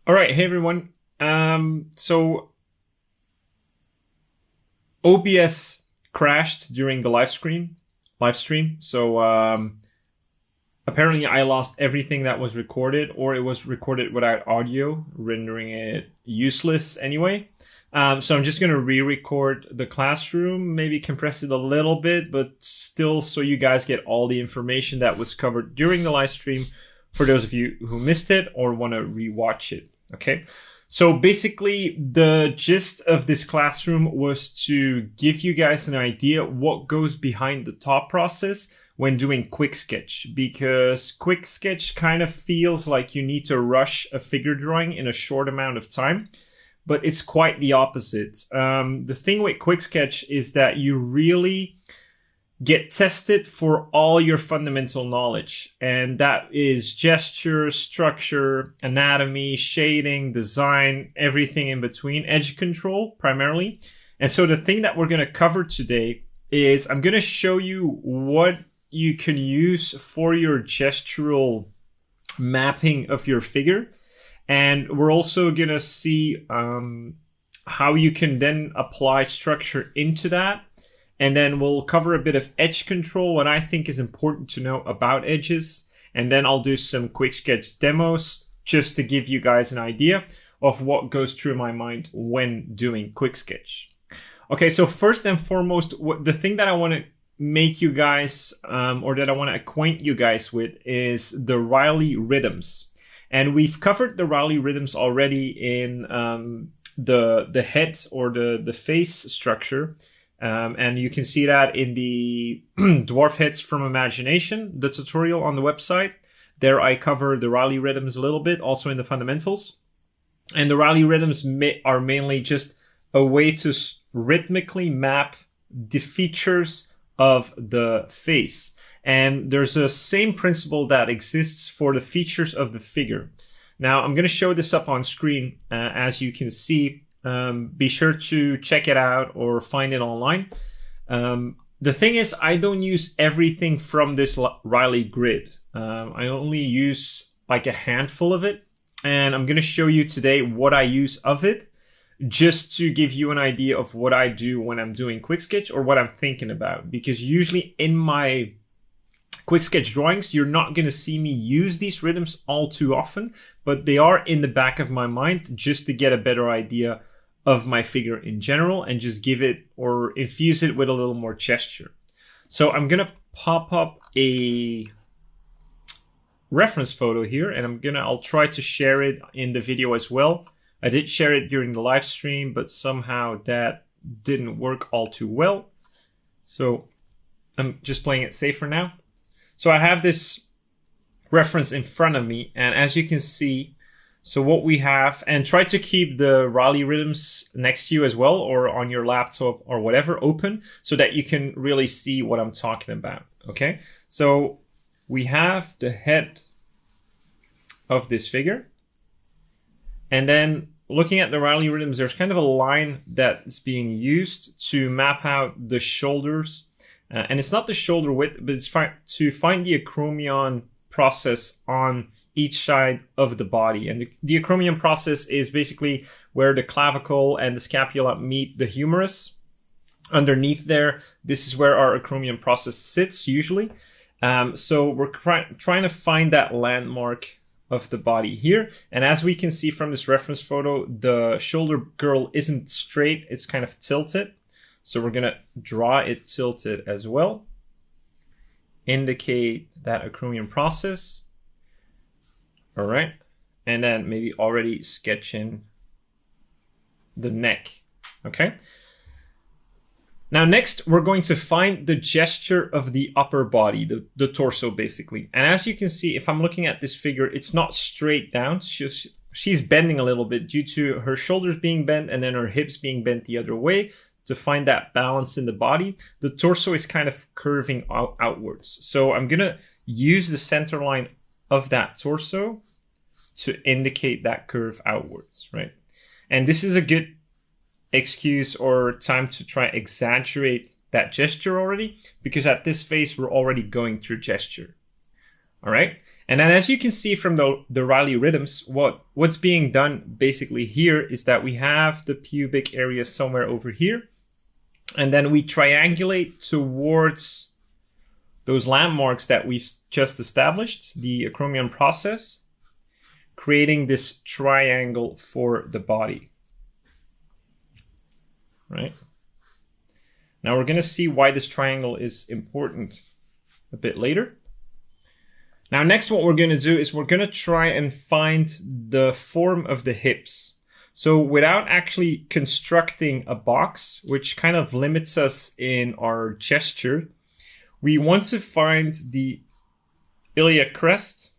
All right, hey everyone. So OBS crashed during the live stream. So apparently I lost everything that was recorded, or it was recorded without audio, rendering it useless anyway. So I'm just gonna re-record the classroom, maybe compress it a little bit, but still so you guys get all the information that was covered during the live stream for those of you who missed it or want to rewatch it. Okay. So basically, the gist of this classroom was to give you guys an idea what goes behind the thought process when doing quick sketch, because quick sketch kind of feels like you need to rush a figure drawing in a short amount of time, but it's quite the opposite. The thing with quick sketch is that you really get tested for all your fundamental knowledge. And that is gesture, structure, anatomy, shading, design, everything in between, edge control primarily. And so the thing that we're going to cover today is I'm going to show you what you can use for your gestural mapping of your figure. And we're also going to see how you can then apply structure into that. And then we'll cover a bit of edge control, what I think is important to know about edges. And then I'll do some quick sketch demos just to give you guys an idea of what goes through my mind when doing quick sketch. Okay, so first and foremost, the thing that I want to make you guys, or that I want to acquaint you guys with, is the Riley rhythms. And we've covered the Riley rhythms already in the head or the face structure. And you can see that in the Dwarf Heads from Imagination, the tutorial on the website. There I cover the Riley rhythms a little bit, also in the fundamentals. And the Riley rhythms are mainly just a way to rhythmically map the features of the face. And there's a same principle that exists for the features of the figure. Now, I'm going to show this up on screen, as you can see. Be sure to check it out or find it online. The thing is, I don't use everything from this Riley grid. I only use like a handful of it. And I'm going to show you today what I use of it, just to give you an idea of what I do when I'm doing quick sketch or what I'm thinking about. Because usually in my quick sketch drawings, you're not going to see me use these rhythms all too often, but they are in the back of my mind just to get a better idea of my figure in general and just give it or infuse it with a little more gesture. So I'm going to pop up a reference photo here, and I'll try to share it in the video as well. I did share it during the live stream, but somehow that didn't work all too well. So I'm just playing it safe for now. So I have this reference in front of me, and as you can see, so what we have, and try to keep the Riley rhythms next to you as well, or on your laptop or whatever open, so that you can really see what I'm talking about. Okay, so we have the head of this figure, and then looking at the Riley rhythms, there's kind of a line that's being used to map out the shoulders. And it's not the shoulder width, but it's to find the acromion process on each side of the body. And the acromion process is basically where the clavicle and the scapula meet the humerus. Underneath there, this is where our acromion process sits usually. So we're trying to find that landmark of the body here. And as we can see from this reference photo, the shoulder girdle isn't straight, it's kind of tilted. So we're going to draw it tilted as well. Indicate that acromion process. All right. And then maybe already sketch in the neck. Okay. Now, next, we're going to find the gesture of the upper body, the torso, basically. And as you can see, if I'm looking at this figure, it's not straight down. She's bending a little bit due to her shoulders being bent and then her hips being bent the other way. To find that balance in the body, the torso is kind of curving outwards. So I'm going to use the center line of that torso to indicate that curve outwards, right? And this is a good excuse or time to try exaggerate that gesture already, because at this phase, we're already going through gesture. All right. And then as you can see from the Riley rhythms, what's being done basically here is that we have the pubic area somewhere over here. And then we triangulate towards those landmarks that we've just established, the acromion process, creating this triangle for the body. Right? Now we're going to see why this triangle is important a bit later. Now, next, what we're going to do is we're going to try and find the form of the hips. So without actually constructing a box, which kind of limits us in our gesture, we want to find the iliac crest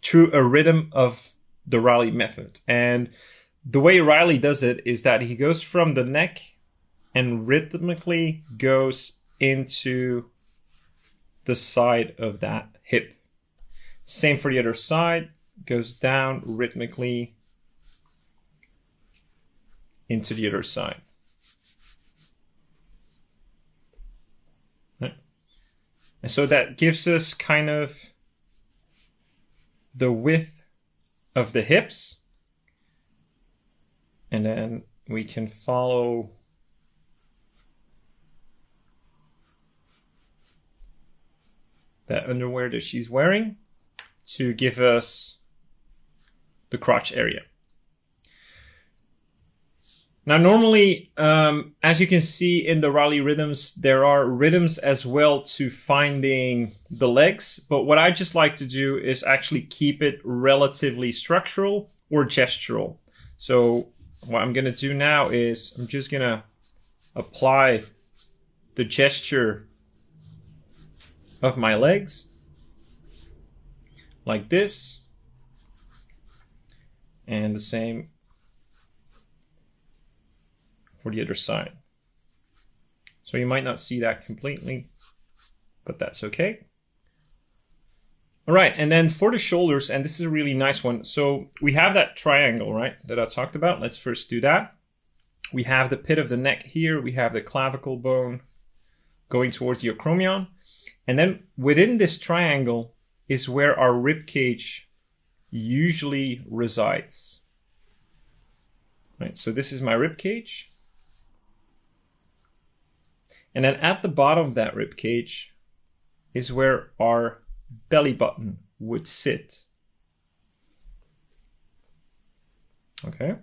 through a rhythm of the Riley method. And the way Riley does it is that he goes from the neck and rhythmically goes into the side of that hip. Same for the other side, goes down rhythmically into the other side. Right. And so that gives us kind of the width of the hips. And then we can follow that underwear that she's wearing to give us the crotch area. Now, normally, as you can see in the Riley rhythms, there are rhythms as well to finding the legs. But what I just like to do is actually keep it relatively structural or gestural. So what I'm going to do now is I'm just going to apply the gesture of my legs like this, and the same for the other side. So you might not see that completely, but that's okay. All right, and then for the shoulders, and this is a really nice one. So we have that triangle, right, that I talked about. Let's first do that. We have the pit of the neck here. We have the clavicle bone going towards the acromion. And then within this triangle is where our rib cage usually resides. Right, so this is my rib cage. And then at the bottom of that rib cage is where our belly button would sit. Okay.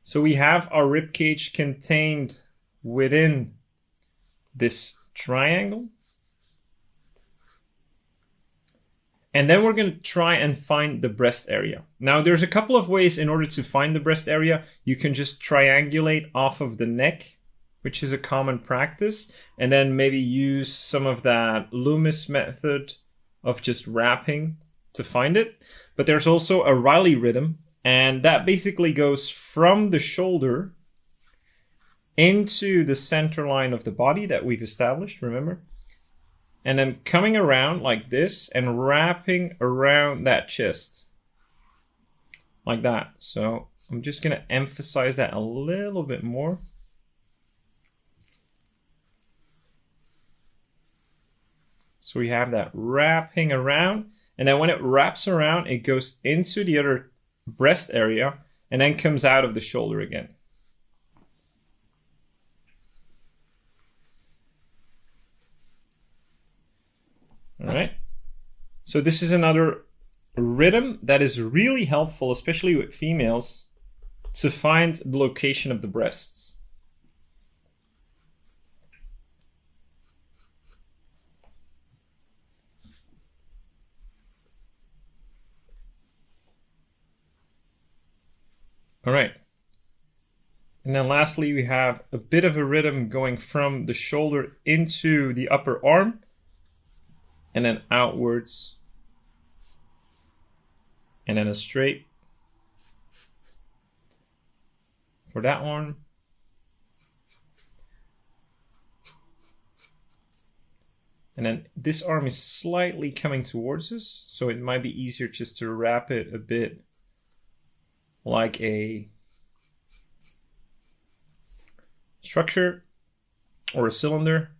So we have our rib cage contained within this triangle. And then we're going to try and find the breast area. Now, there's a couple of ways in order to find the breast area. You can just triangulate off of the neck, which is a common practice, and then maybe use some of that Loomis method of just wrapping to find it. But there's also a Riley rhythm, and that basically goes from the shoulder into the center line of the body that we've established, remember? And then coming around like this and wrapping around that chest. Like that. So I'm just going to emphasize that a little bit more. So we have that wrapping around. And then when it wraps around, it goes into the other breast area and then comes out of the shoulder again. All right. So this is another rhythm that is really helpful, especially with females, to find the location of the breasts. All right. And then lastly, we have a bit of a rhythm going from the shoulder into the upper arm and then outwards and then a straight for that one. And then this arm is slightly coming towards us, so it might be easier just to wrap it a bit like a structure or a cylinder.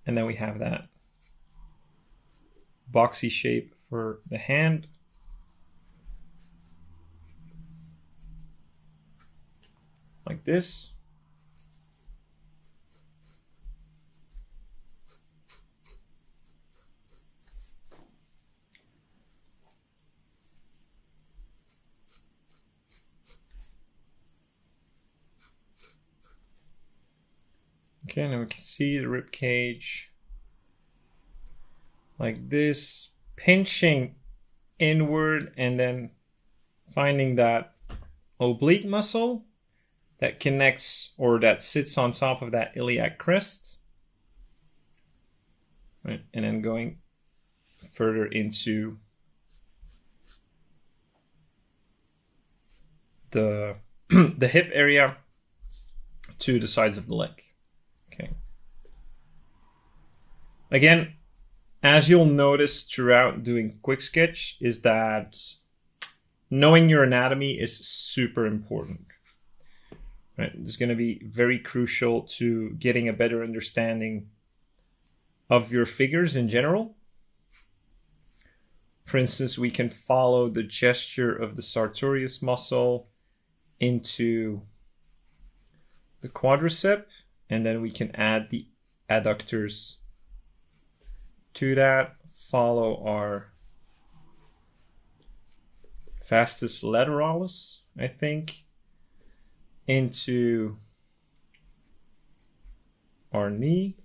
And then we have that boxy shape for the hand. Like this. Okay, now we can see the rib cage like this, pinching inward and then finding that oblique muscle that connects or that sits on top of that iliac crest. Right, and then going further into the the hip area to the sides of the leg. Okay. Again, as you'll notice throughout doing quick sketch, is that knowing your anatomy is super important. Right? It's going to be very crucial to getting a better understanding of your figures in general. For instance, we can follow the gesture of the sartorius muscle into the quadricep, and then we can add the adductors to that, follow our vastus lateralis, I think, into our knee,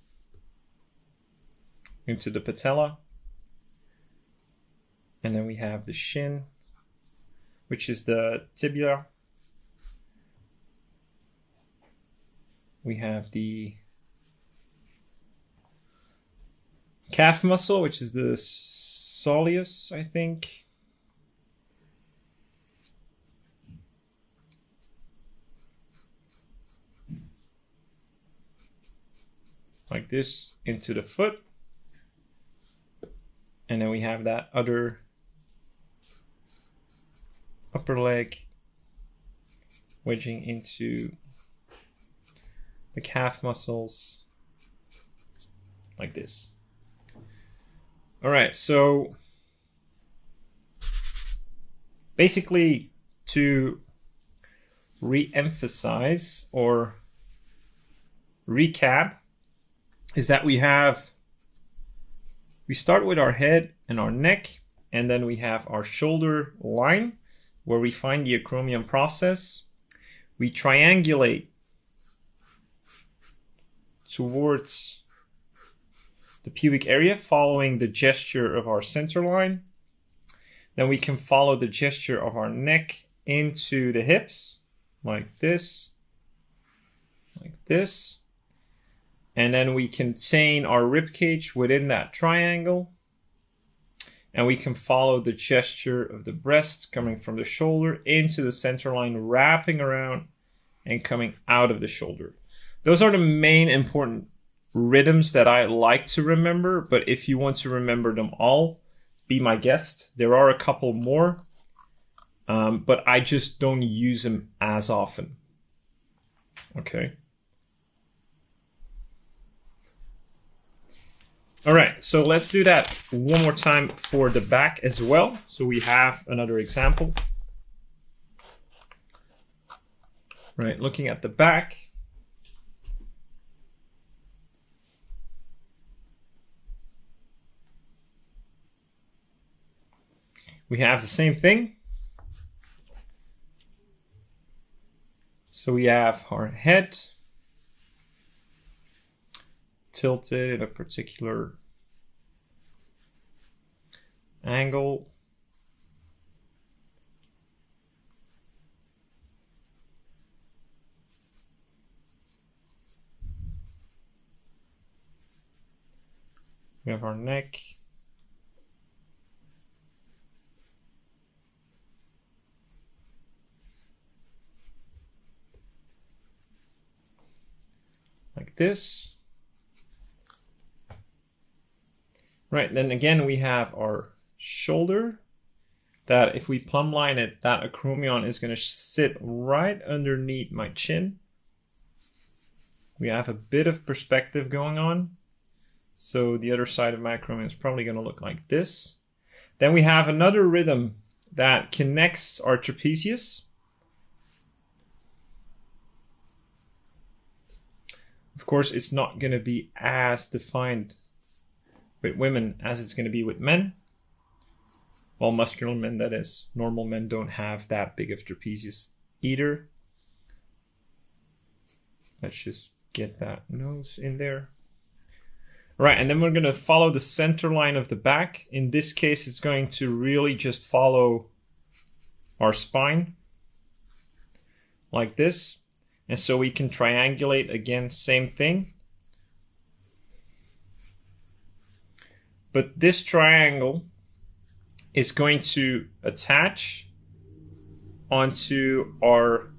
into the patella, and then we have the shin, which is the tibia. We have the calf muscle, which is the soleus, I think. Like this into the foot. And then we have that other upper leg wedging into the calf muscles like this. All right, so basically to re-emphasize or recap is that we start with our head and our neck, and then we have our shoulder line where we find the acromion process. We triangulate towards the pubic area following the gesture of our center line. Then we can follow the gesture of our neck into the hips like this, and then we contain our rib cage within that triangle, and we can follow the gesture of the breast coming from the shoulder into the center line, wrapping around and coming out of the shoulder. Those are the main important rhythms that I like to remember, but if you want to remember them all, be my guest. There are a couple more, but I just don't use them as often. Okay. All right, so let's do that one more time for the back as well. So we have another example. Right, looking at the back. We have the same thing. So we have our head tilted in a particular angle. We have our neck. Like this. Right, then again we have our shoulder that if we plumb line it, that acromion is going to sit right underneath my chin. We have a bit of perspective going on. So the other side of macrame is probably going to look like this. Then we have another rhythm that connects our trapezius. Of course, it's not going to be as defined with women as it's going to be with men. Well, muscular men, that is. Normal men don't have that big of trapezius either. Let's just get that nose in there. Right, and then we're going to follow the center line of the back. In this case, it's going to really just follow our spine like this. And so we can triangulate again, same thing. But this triangle is going to attach onto our,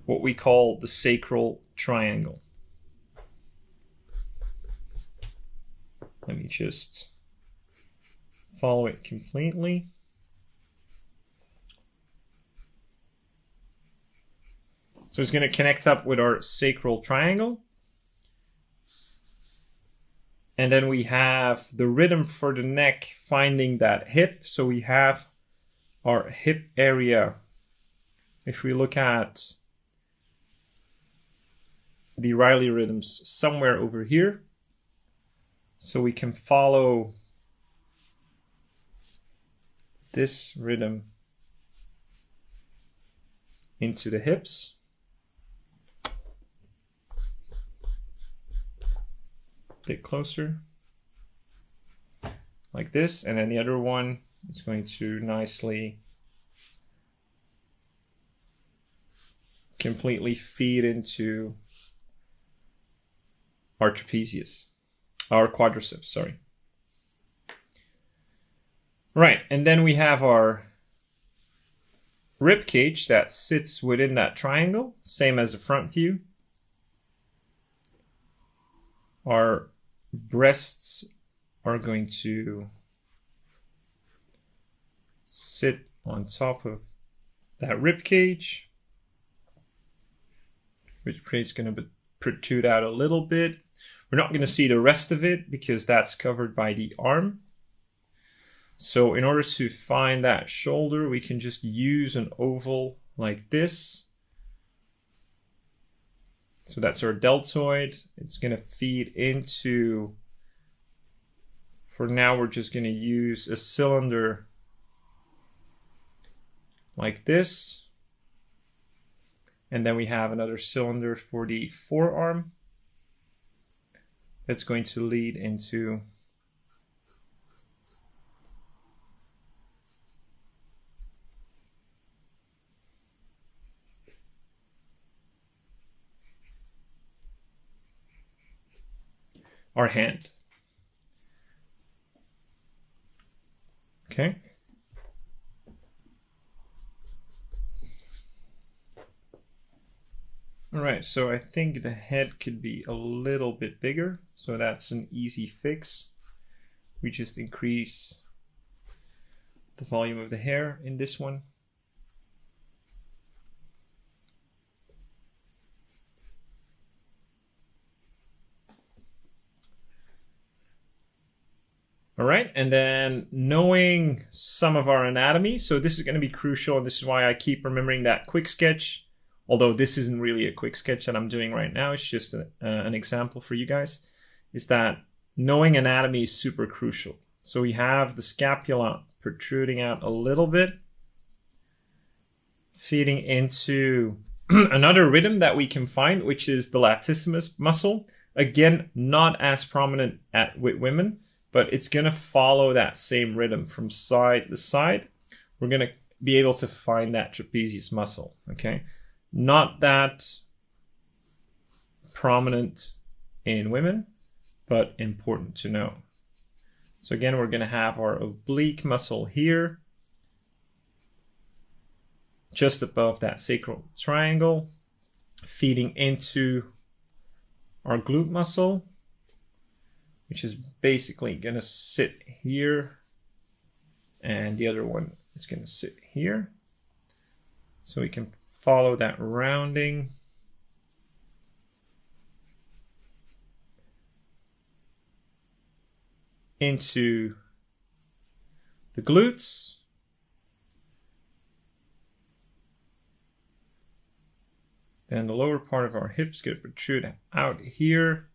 what we call the sacral triangle. Let me just follow it completely. So it's going to connect up with our sacral triangle. And then we have the rhythm for the neck finding that hip. So we have our hip area. If we look at the Riley rhythms somewhere over here. So we can follow this rhythm into the hips. A bit closer. Like this. And then the other one is going to nicely completely feed into our trapezius. Our quadriceps, sorry. Right, and then we have our rib cage that sits within that triangle, same as the front view. Our breasts are going to sit on top of that rib cage, which is going to protrude out a little bit. We're not going to see the rest of it because that's covered by the arm. So in order to find that shoulder, we can just use an oval like this. So that's our deltoid. It's going to feed into, for now, we're just going to use a cylinder like this. And then we have another cylinder for the forearm. That's going to lead into our hand. Okay. All right, so I think the head could be a little bit bigger, so that's an easy fix. We just increase the volume of the hair in this one. All right, and then knowing some of our anatomy, so this is going to be crucial, and this is why I keep remembering that quick sketch. Although this isn't really a quick sketch that I'm doing right now, it's just an example for you guys, is that knowing anatomy is super crucial. So we have the scapula protruding out a little bit, feeding into another rhythm that we can find, which is the latissimus muscle. Again, not as prominent with women, but it's going to follow that same rhythm from side to side. We're going to be able to find that trapezius muscle, okay? Not that prominent in women, but important to know. So again, we're going to have our oblique muscle here, just above that sacral triangle, feeding into our glute muscle, which is basically going to sit here, and the other one is going to sit here. So we can follow that rounding. into the glutes. Then the lower part of our hips get protrude out here.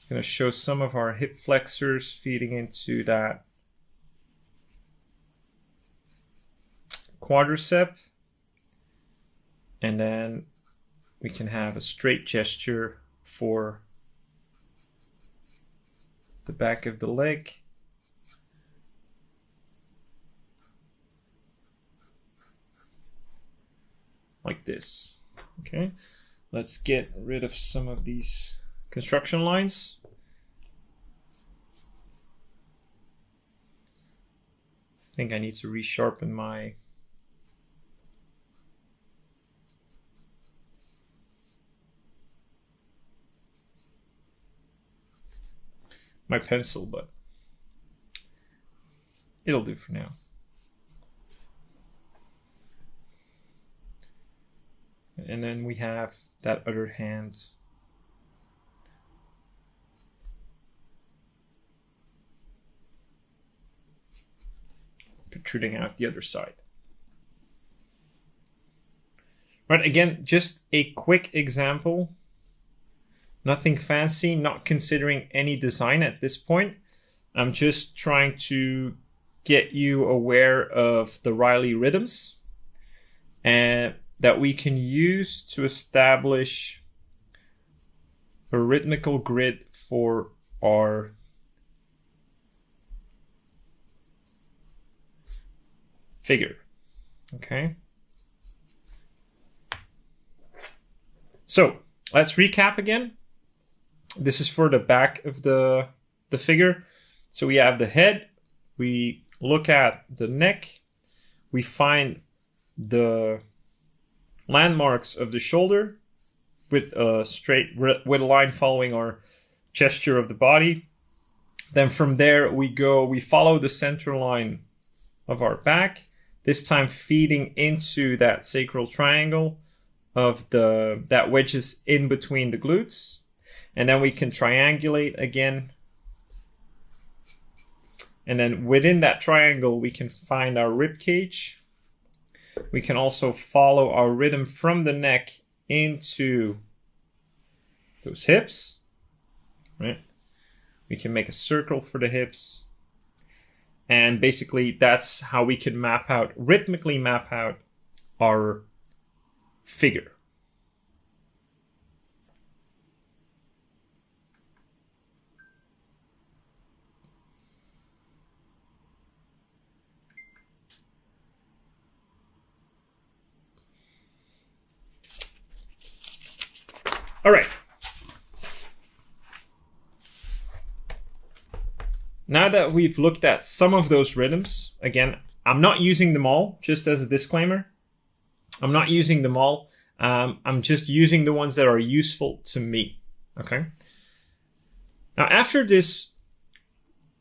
I'm going to show some of our hip flexors feeding into that quadricep. And then we can have a straight gesture for the back of the leg. Like this. Okay, let's get rid of some of these construction lines. I think I need to resharpen my pencil, but it'll do for now. And then we have that other hand protruding out the other side. Right, again, just a quick example. Nothing fancy, not considering any design at this point. I'm just trying to get you aware of the Riley rhythms and that we can use to establish a rhythmical grid for our figure. Okay. So let's recap again. This is for the back of the figure. So we have the head, we look at the neck, we find the landmarks of the shoulder with a line following our gesture of the body. Then from there we follow the center line of our back, this time feeding into that sacral triangle of that wedges in between the glutes. And then we can triangulate again. And then within that triangle, we can find our rib cage. We can also follow our rhythm from the neck into those hips, right? We can make a circle for the hips. And basically that's how we can rhythmically map out our figure. All right. Now that we've looked at some of those rhythms, again, I'm not using them all, just as a disclaimer. I'm not using them all. I'm just using the ones that are useful to me, okay? Now, after this,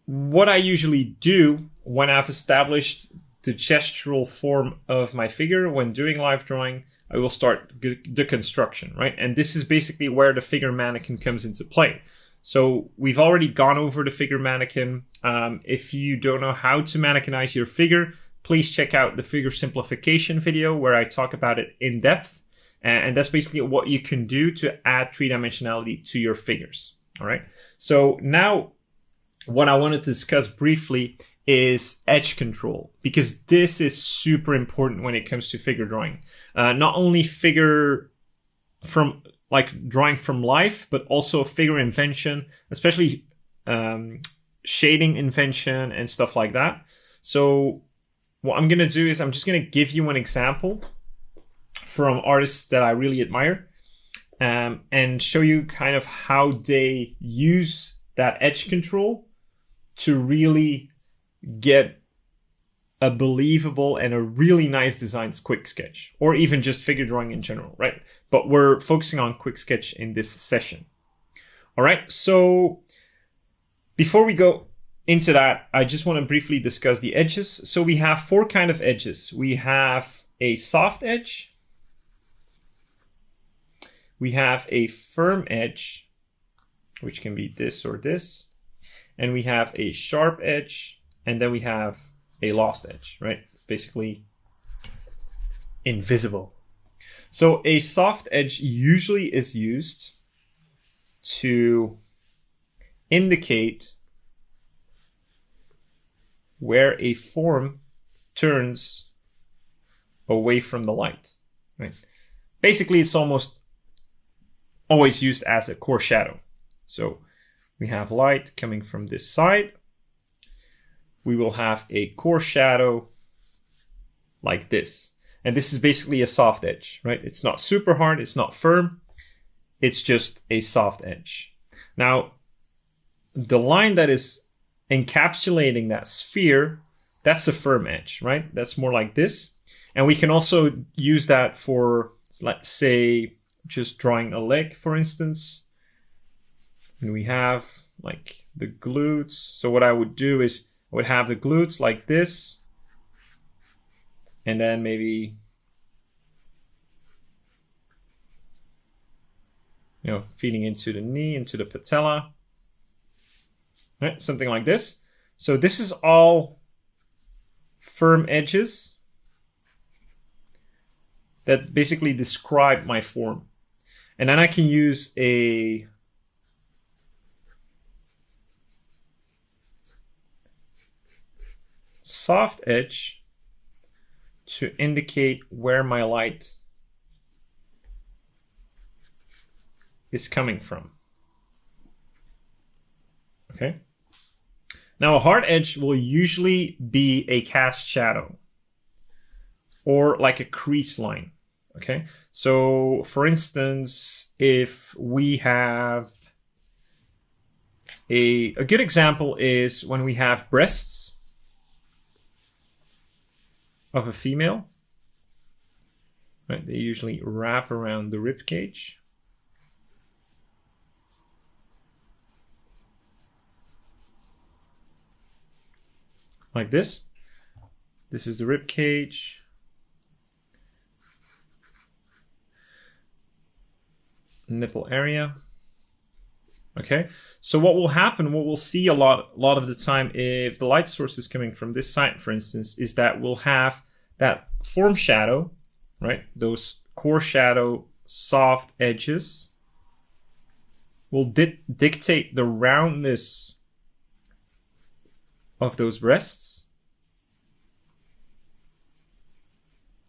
what I usually do when I've established the gestural form of my figure when doing live drawing, I will start the construction, right? And this is basically where the figure mannequin comes into play. So we've already gone over the figure mannequin. If you don't know how to mannequinize your figure, please check out the figure simplification video where I talk about it in depth. And that's basically what you can do to add three-dimensionality to your figures, all right? So now what I want to discuss briefly is edge control, because this is super important when it comes to figure drawing. Not only figure from drawing from life, but also figure invention, especially shading invention and stuff like that. So what I'm going to do is I'm just going to give you an example from artists that I really admire, and show you kind of how they use that edge control to really get a believable and a really nice designed quick sketch, or even just figure drawing in general, right? But we're focusing on quick sketch in this session. All right, so before we go into that, I just want to briefly discuss the edges. So we have four kind of edges. We have a soft edge, we have a firm edge, which can be this or this, and we have a sharp edge, and then we have a lost edge, right? It's basically invisible. So a soft edge usually is used to indicate where a form turns away from the light, right? Basically, it's almost always used as a core shadow. So we have light coming from this side. We will have a core shadow like this. And this is basically a soft edge, right? It's not super hard, it's not firm. It's just a soft edge. Now, the line that is encapsulating that sphere, that's a firm edge, right? That's more like this. And we can also use that for, let's say, just drawing a leg, for instance. And we have like the glutes. So what I would do is I would have the glutes like this. And then maybe, feeding into the knee, into the patella. Right? Something like this. So this is all firm edges that basically describe my form. And then I can use a soft edge to indicate where my light is coming from. Okay. Now a hard edge will usually be a cast shadow or like a crease line. Okay. So for instance, if we have a good example is when we have breasts of a female, right? They usually wrap around the rib cage. Like this. This is the rib cage. Nipple area. Okay, so what will happen, what we'll see a lot of the time if the light source is coming from this side, for instance, is that we'll have that form shadow, right? Those core shadow soft edges will dictate the roundness of those breasts,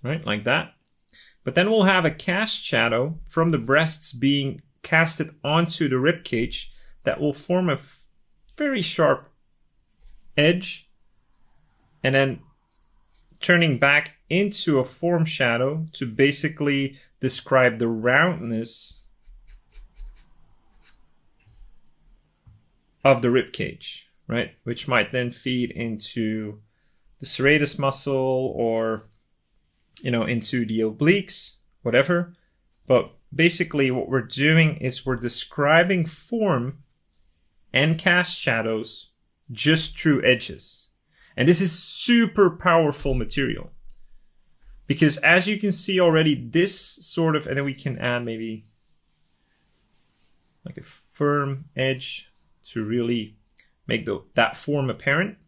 right? Like that. But then we'll have a cast shadow from the breasts being casted onto the rib cage that will form a very sharp edge and then turning back into a form shadow to basically describe the roundness of the rib cage, right? Which might then feed into the serratus muscle or, into the obliques, whatever. But basically what we're doing is we're describing form and cast shadows just through edges. And this is super powerful material. Because as you can see already, this sort of, and then we can add maybe like a firm edge to really make that form apparent,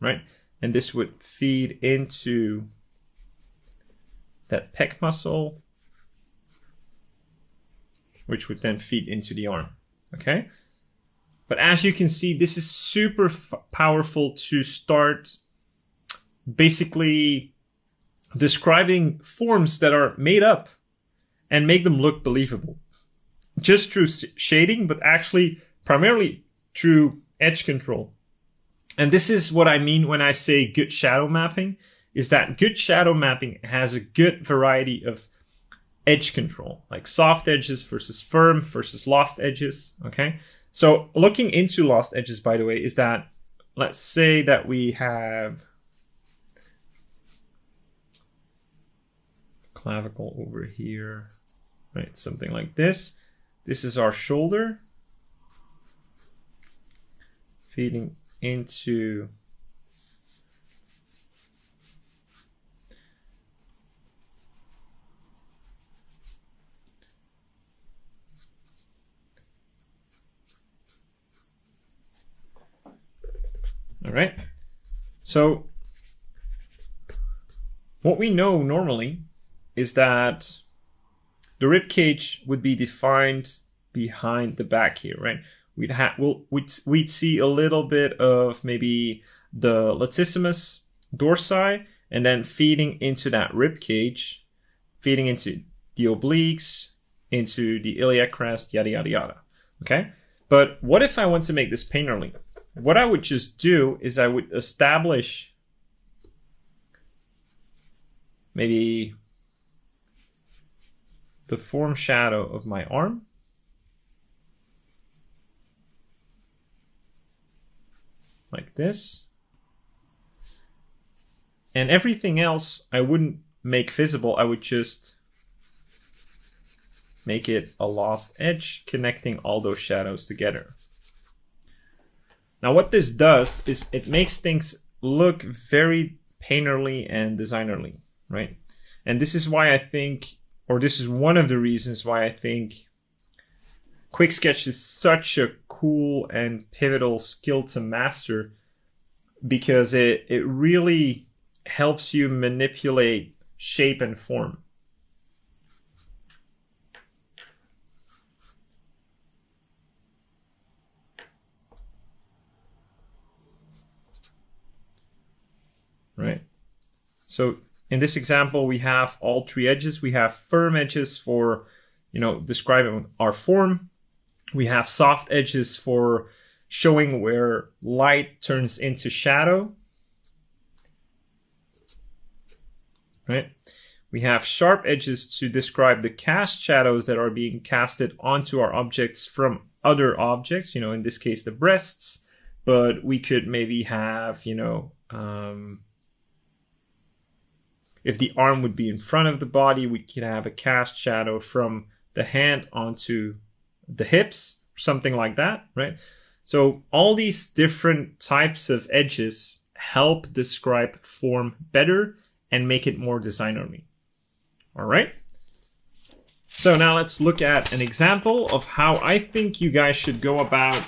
right? And this would feed into that pec muscle, which would then feed into the arm, okay? But as you can see, this is super powerful to start basically describing forms that are made up and make them look believable. Just through shading, but actually primarily through edge control. And this is what I mean when I say good shadow mapping, is that good shadow mapping has a good variety of edge control, like soft edges versus firm versus lost edges, okay? So looking into lost edges, by the way, is that, let's say that we have clavicle over here, right? Something like this. This is our shoulder feeding into All right. So what we know normally is that the rib cage would be defined behind the back here, right? We'd see a little bit of maybe the latissimus dorsi, and then feeding into that rib cage, feeding into the obliques, into the iliac crest, yada yada yada. Okay, but what if I want to make this painterly? What I would just do is I would establish maybe the form shadow of my arm. Like this. And everything else I wouldn't make visible. I would just make it a lost edge connecting all those shadows together. Now what this does is it makes things look very painterly and designerly, right? And this is why I think, or this is one of the reasons why I think quicksketch is such a cool and pivotal skill to master, because it really helps you manipulate shape and form. Right. So in this example, we have all three edges. We have firm edges for, describing our form. We have soft edges for showing where light turns into shadow. Right? We have sharp edges to describe the cast shadows that are being casted onto our objects from other objects, in this case, the breasts. But we could maybe have, if the arm would be in front of the body, we could have a cast shadow from the hand onto the hips, something like that, right? So all these different types of edges help describe form better and make it more designerly. All right. So now let's look at an example of how I think you guys should go about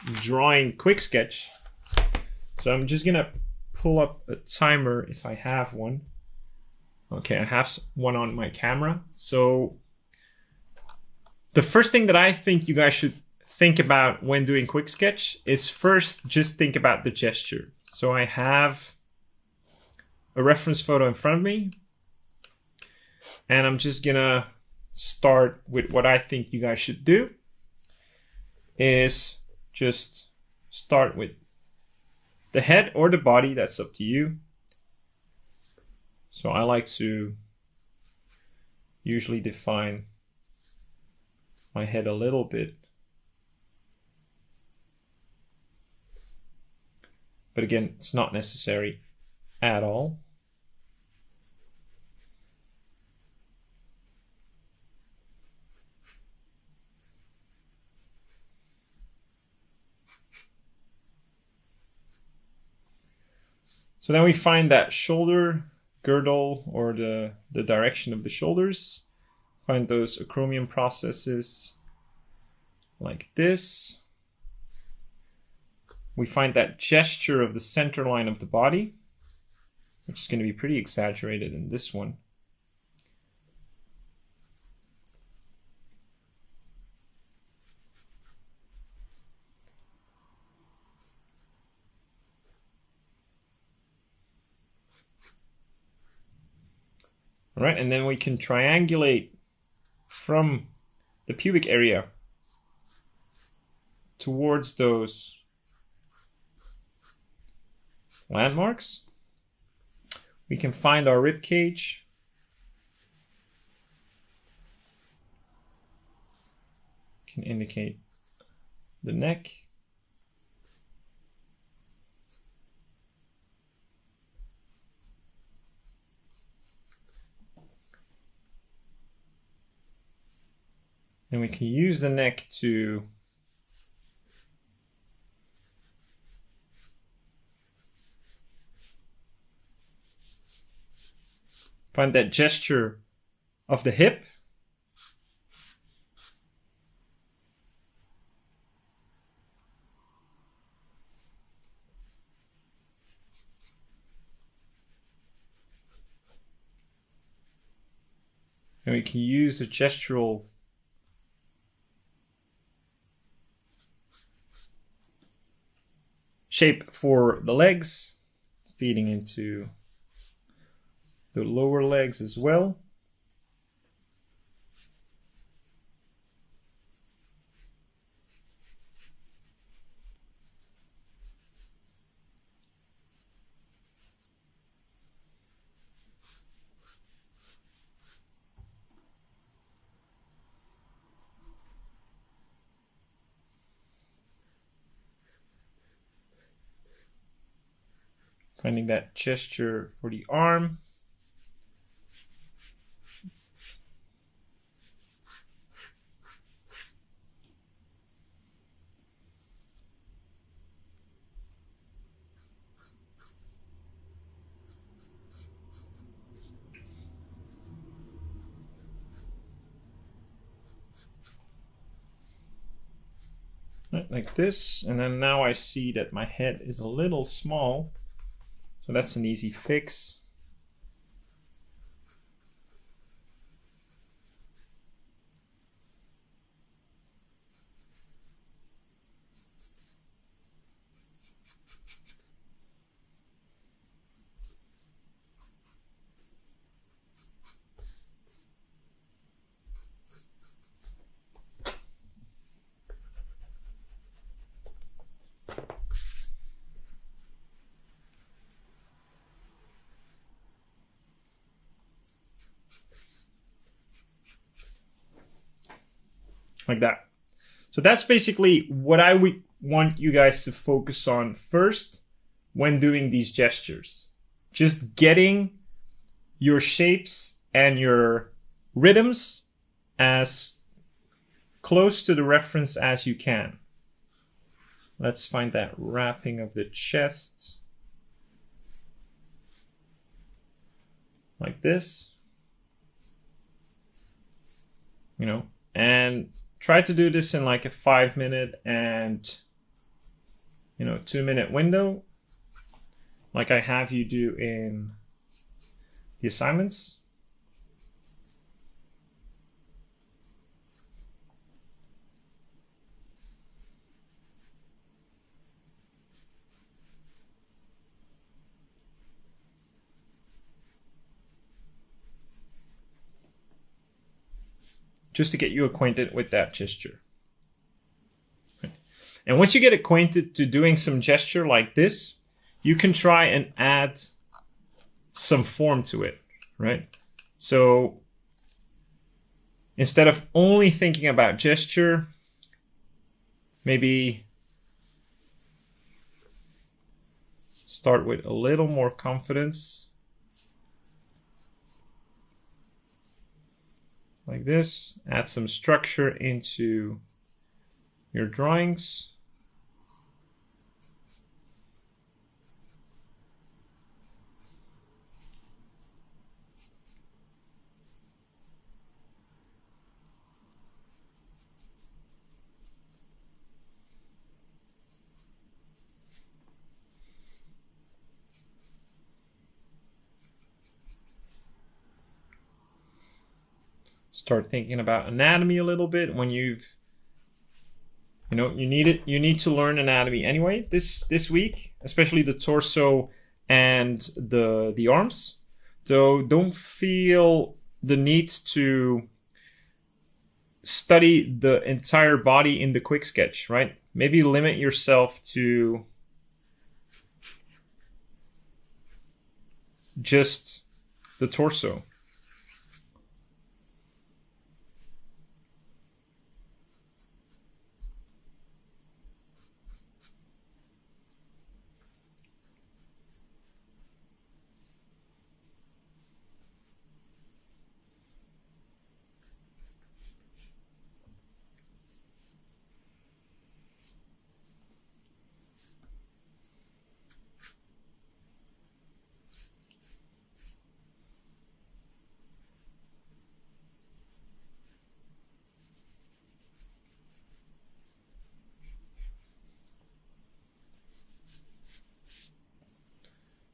drawing quicksketch. So I'm just gonna pull up a timer if I have one. Okay, I have one on my camera. So the first thing that I think you guys should think about when doing quicksketch is first just think about the gesture. So I have a reference photo in front of me, and I'm just gonna start with what I think you guys should do is just start with the head or the body, that's up to you. So I like to usually define my head a little bit. But again, it's not necessary at all. So then we find that shoulder girdle, or the direction of the shoulders. Find those acromion processes like this. We find that gesture of the center line of the body, which is going to be pretty exaggerated in this one. All right, and then we can triangulate from the pubic area towards those landmarks. We can find our rib cage. Can indicate the neck. And we can use the neck to find that gesture of the hip. And we can use a gestural shape for the legs, feeding into the lower legs as well. Finding that gesture for the arm. Like this, and then now I see that my head is a little small, so that's an easy fix. Like that. So that's basically what I would want you guys to focus on first when doing these gestures. Just getting your shapes and your rhythms as close to the reference as you can. Let's find that wrapping of the chest. Like this. You know, and try to do this in like a 5-minute and 2-minute window, like I have you do in the assignments. Just to get you acquainted with that gesture. And once you get acquainted to doing some gesture like this, you can try and add some form to it, right? So instead of only thinking about gesture, maybe start with a little more confidence. Like this, add some structure into your drawings. Start thinking about anatomy a little bit when you need to learn anatomy anyway this week, especially the torso and the arms. So don't feel the need to study the entire body in the quick sketch, right? Maybe limit yourself to just the torso.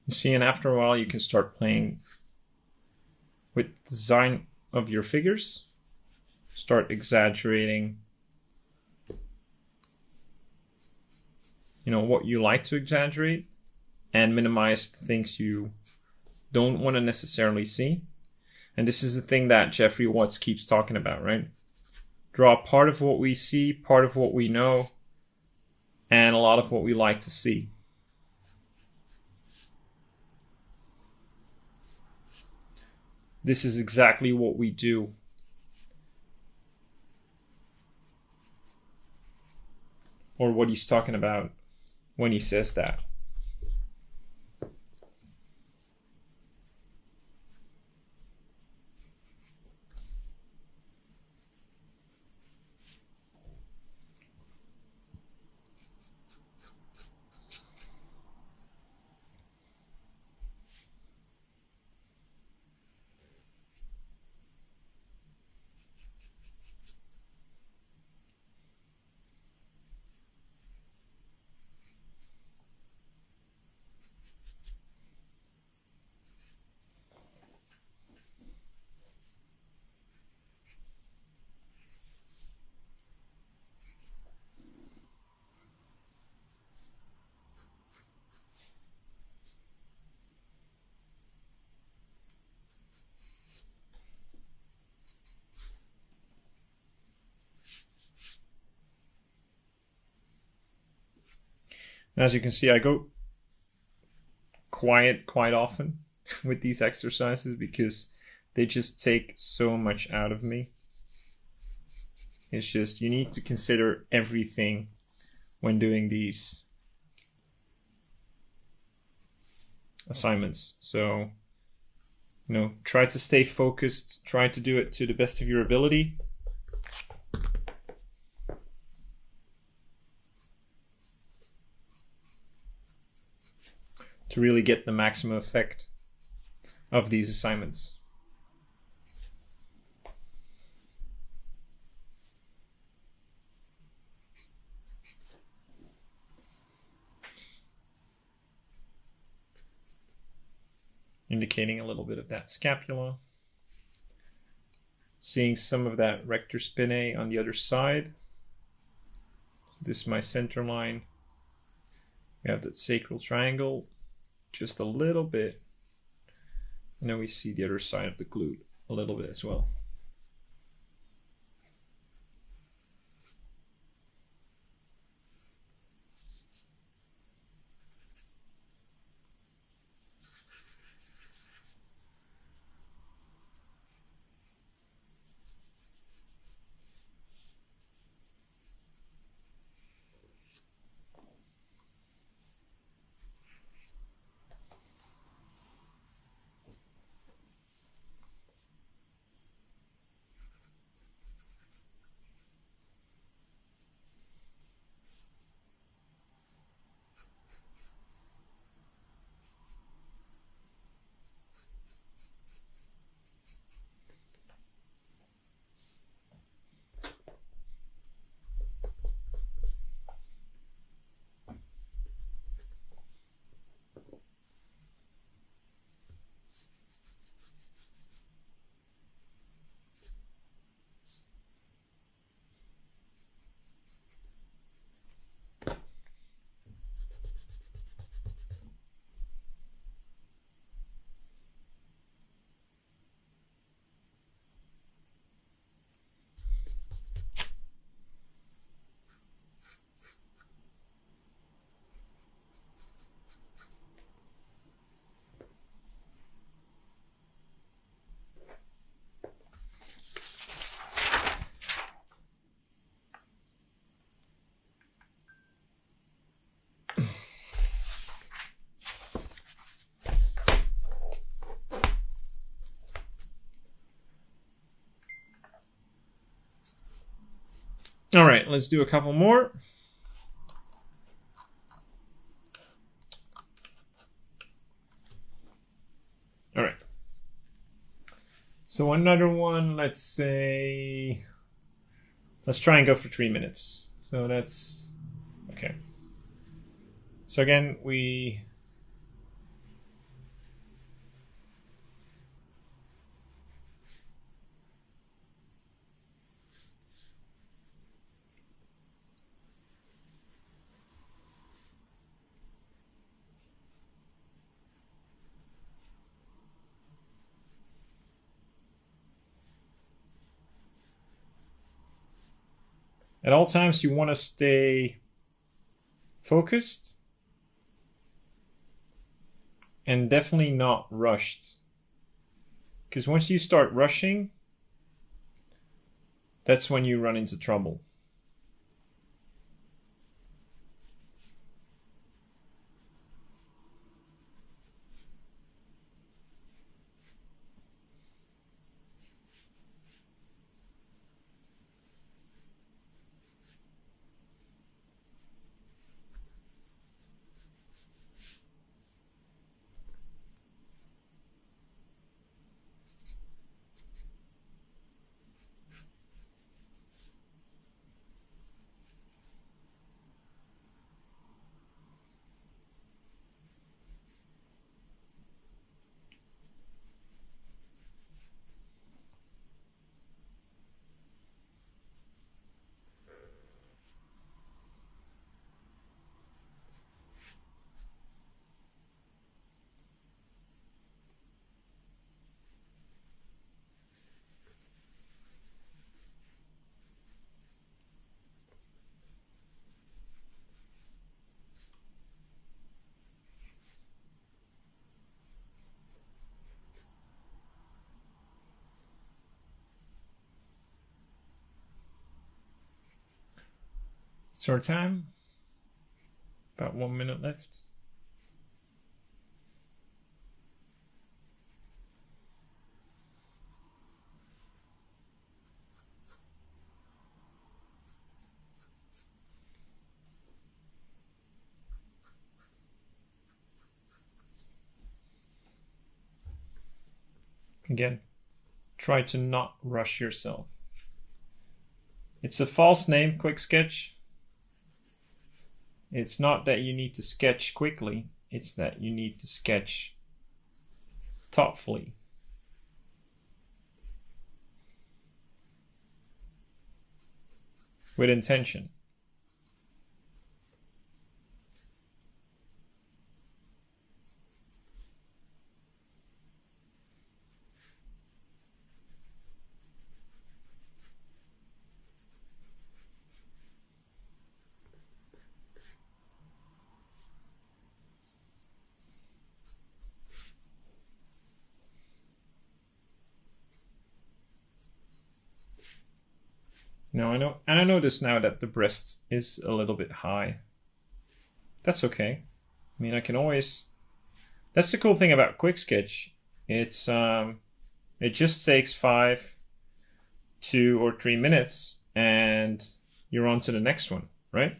You see, and after a while you can start playing with design of your figures. Start exaggerating, what you like to exaggerate, and minimize the things you don't want to necessarily see. And this is the thing that Jeffrey Watts keeps talking about, right? Draw part of what we see, part of what we know, and a lot of what we like to see. This is exactly what we do. Or what he's talking about when he says that. As you can see, I go quiet quite often with these exercises because they just take so much out of me. It's just, you need to consider everything when doing these assignments. So, try to stay focused, try to do it to the best of your ability. To really get the maximum effect of these assignments. Indicating a little bit of that scapula. Seeing some of that rector spinae on the other side. This is my center line. We have that sacral triangle. Just a little bit. And then we see the other side of the glute a little bit as well. All right, let's do a couple more. All right. So another one, let's try and go for 3 minutes. So that's, okay. So again, we At all times, you want to stay focused and definitely not rushed. Because once you start rushing, that's when you run into trouble. It's our time. About 1 minute left. Again, try to not rush yourself. It's a false name, quicksketch. It's not that you need to sketch quickly, it's that you need to sketch thoughtfully. With intention. No, I know, and I notice now that the breast is a little bit high. That's okay. I mean, I can always. That's the cool thing about quicksketch. It's it just takes 5, 2, or 3 minutes, and you're on to the next one, right?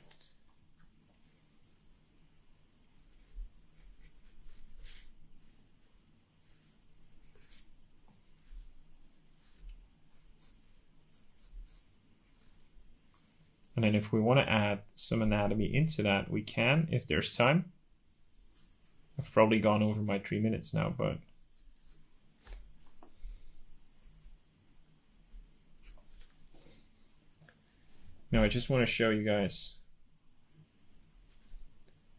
And then if we want to add some anatomy into that, we can, if there's time. I've probably gone over my 3 minutes now, but no, I just want to show you guys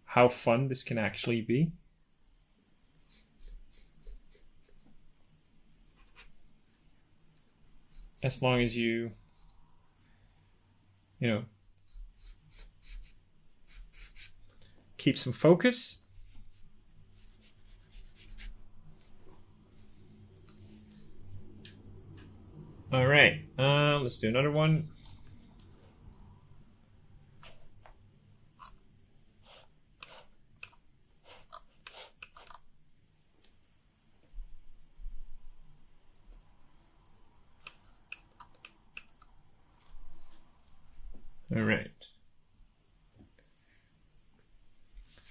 how fun this can actually be. As long as you know, keep some focus. All right, let's do another one. All right.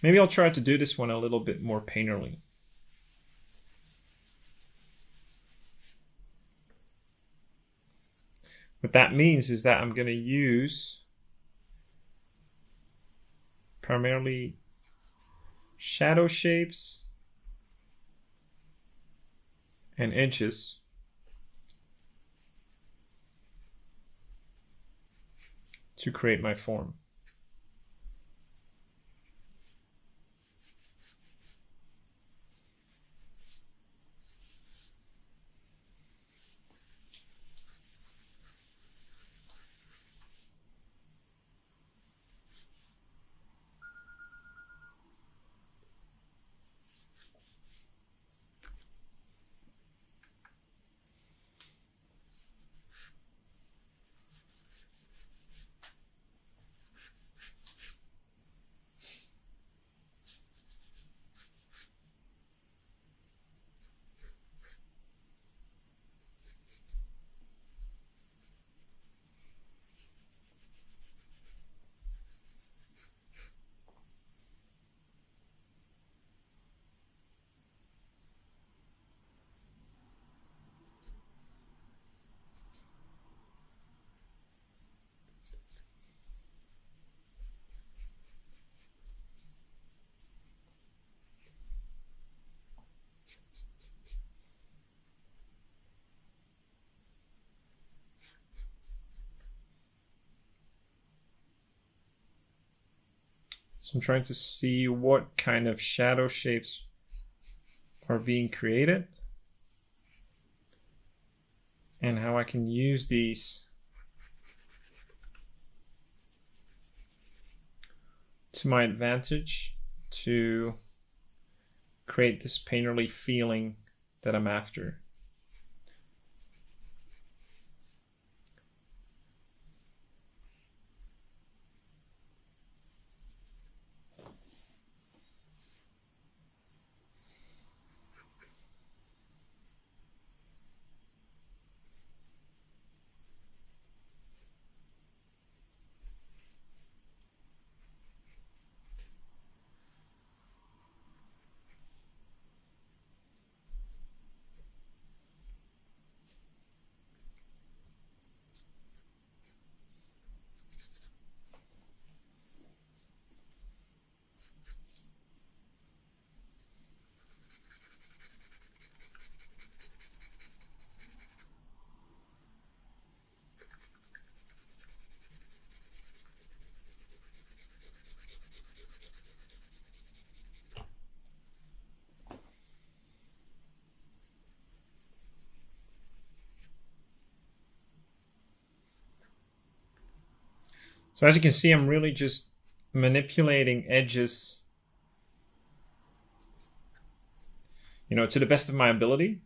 Maybe I'll try to do this one a little bit more painterly. What that means is that I'm going to use primarily shadow shapes and edges to create my form. So I'm trying to see what kind of shadow shapes are being created and how I can use these to my advantage to create this painterly feeling that I'm after. So as you can see, I'm really just manipulating edges, to the best of my ability.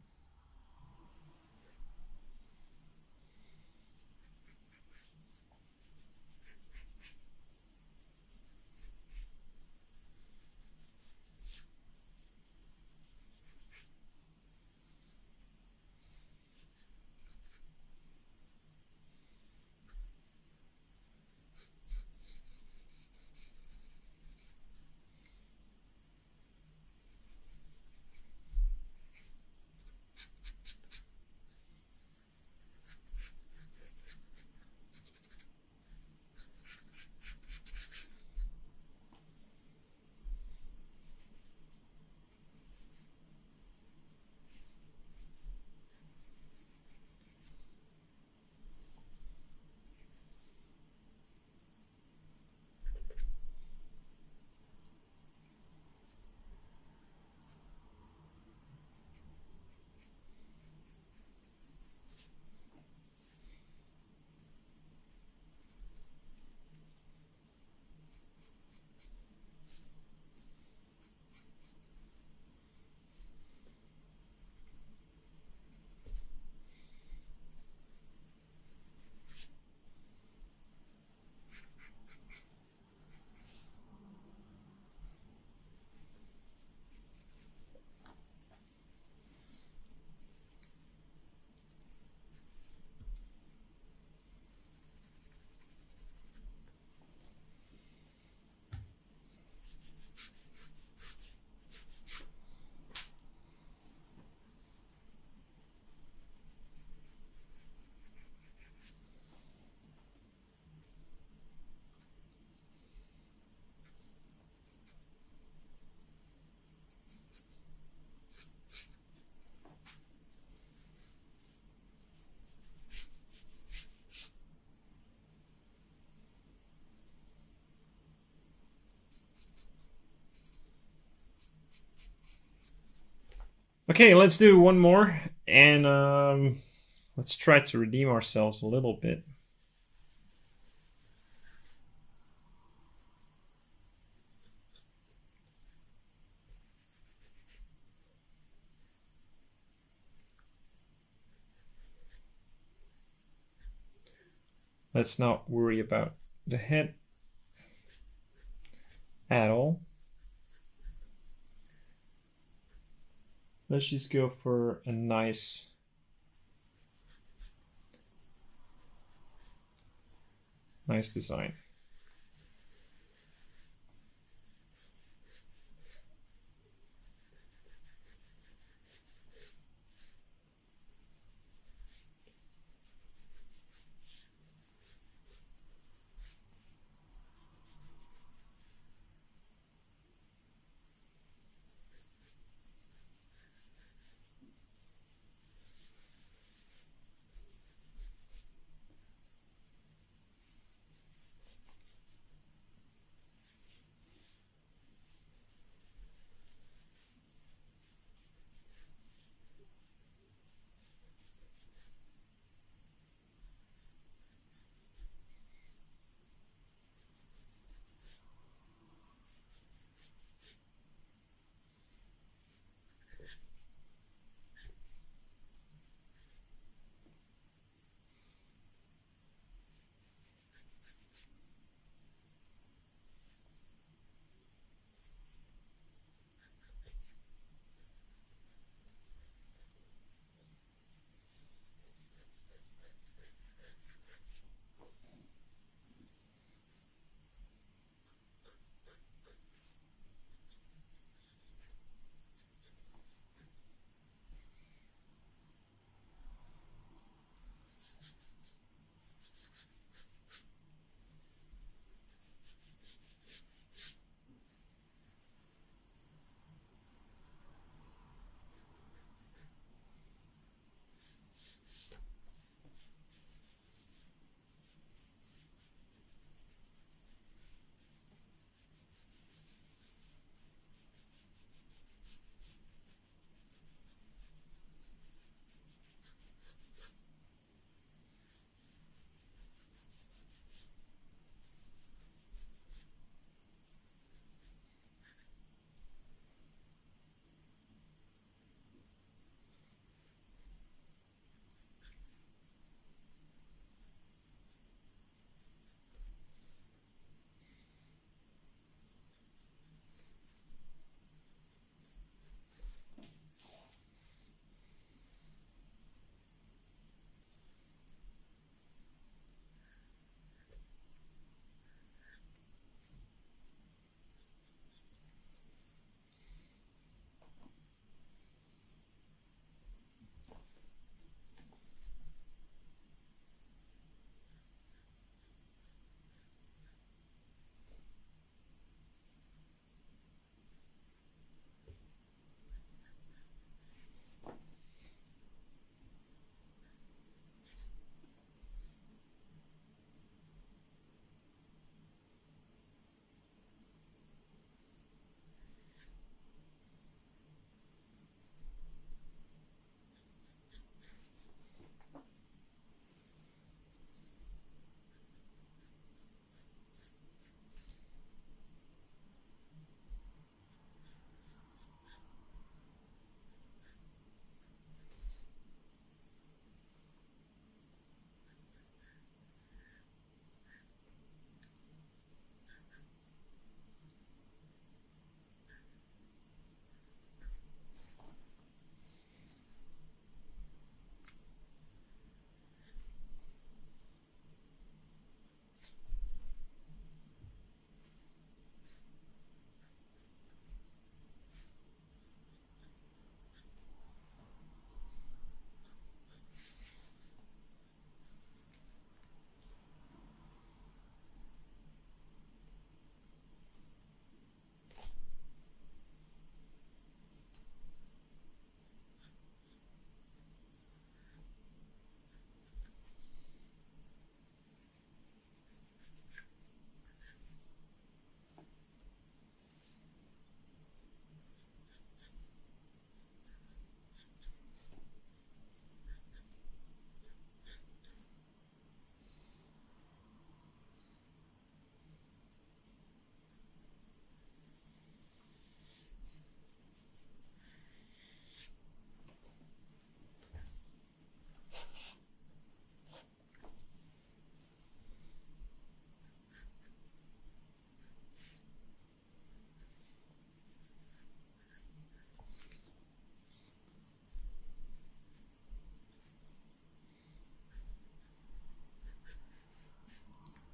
Okay, let's do one more, and let's try to redeem ourselves a little bit. Let's not worry about the head at all. Let's just go for a nice design.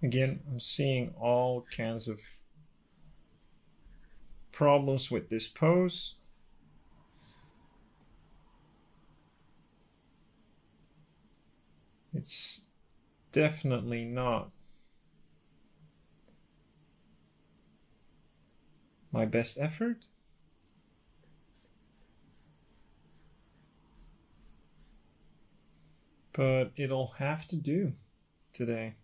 Again, I'm seeing all kinds of problems with this pose. It's definitely not my best effort. But it'll have to do today.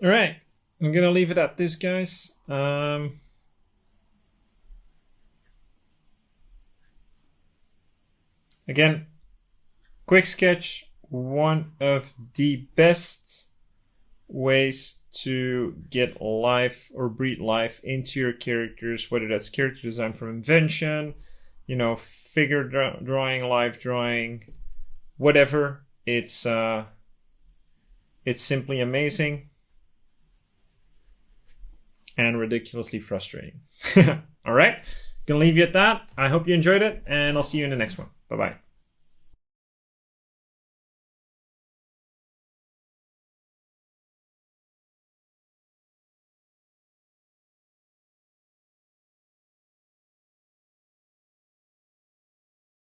All right, I'm gonna leave it at this, guys. Again, quicksketch, one of the best ways to get life or breathe life into your characters, whether that's character design from invention, figure drawing, live drawing, whatever. It's simply amazing and ridiculously frustrating. All right, gonna leave you at that. I hope you enjoyed it, and I'll see you in the next one. Bye bye.